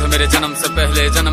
मेरे जन्म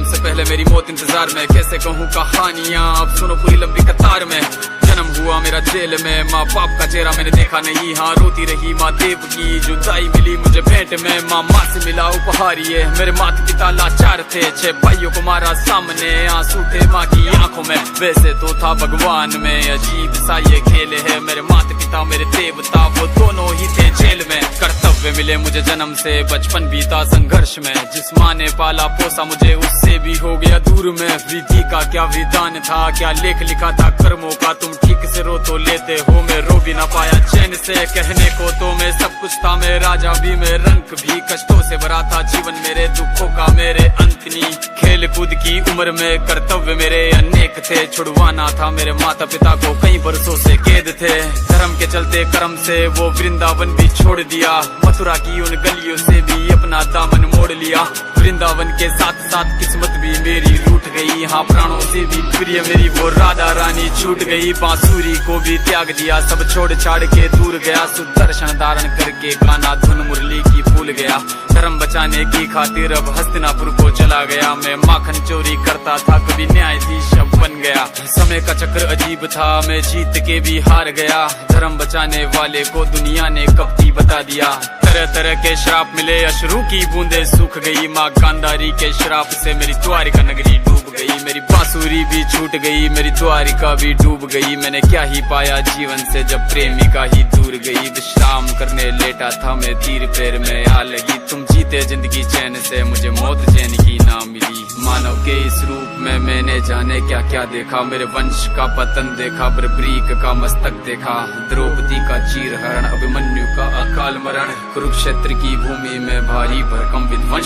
से पहले मेरी मौत इंतजार में। कैसे कहूँ कहानियाँ, अब सुनो पूरी लंबी कतार में। जन्म हुआ मेरा जेल में, माँ बाप का चेहरा मैंने देखा नहीं। हाँ रोती रही माँ देव की जुदाई मिली मुझे भेंट में। माँ से मिला उपहार ये, मेरे माता पिता लाचार थे। 6 भाइयों को मारा सामने, आंसू थे माँ की आंखों में। वैसे तो था भगवान में, अजीब सा ये खेल है। मेरे माता पिता मेरे देवता वो दोनों ही थे जेल में। कर्तव्य मिले मुझे जन्म से, बचपन बीता संघर्ष में। जिस माँ ने पाला पोसा मुझे उससे भी हो गया दूर में। विधि का क्या विधान था, क्या लेख लिखा था कर्मों का। तुम ठीक से रो तो लेते हो, मैं रो भी ना पाया चैन से। कहने को तो मैं सब कुछ था, मैं राजा भी मैं रंक भी। कष्टों से भरा था जीवन मेरे, दुखों का मेरे अंत नहीं। खेल कूद की उम्र में कर्तव्य मेरे अनेक थे। छुड़वाना था मेरे माता पिता को, कई बरसों से कैद थे। धर्म के चलते कर्म से वो वृंदावन भी छोड़ दिया। मथुरा की उन गलियों से भी अपना दामन मोड़ लिया। वृंदावन के साथ साथ किस्मत भी मेरी रूठ गई। हाँ प्राणों से भी प्रिय मेरी वो राधा रानी छूट गई। बांसुरी को भी त्याग दिया, सब छोड़ छाड़ के दूर गया। सुदर्शन धारण करके गाना धुन मुरली की भूल गया। धर्म बचाने की खातिर अब हस्तिनापुर को चला गया। मैं माखन चोरी करता था, कभी न्यायाधीश अब बन गया। समय का चक्र अजीब था, मैं जीत के भी हार गया। धर्म बचाने वाले को दुनिया ने कपटी बता दिया। तरह तरह के श्राप मिले, अश्रु की बूंदे सूख गई। माँ गांधारी के श्राप से मेरी द्वारिका नगरी डूब गई। मेरी बांसुरी भी छूट गई, मेरी द्वारिका भी डूब गई। मैंने क्या ही पाया जीवन से जब प्रेमिका ही दूर गई। विश्राम करने लेटा था मैं, तीर पैर में आ लगी। तुम जीते जिंदगी चैन से, मुझे मौत चैन की ना मिली। मानव के इस रूप में मैंने जाने क्या क्या देखा। मेरे वंश का पतन देखा, बर्बरीक का मस्तक देखा। द्रौपदी का चीर हरण, अभिमन्यु का अकाल मरण। कुरुक्षेत्र की भूमि में भारी भरकम विध्वंस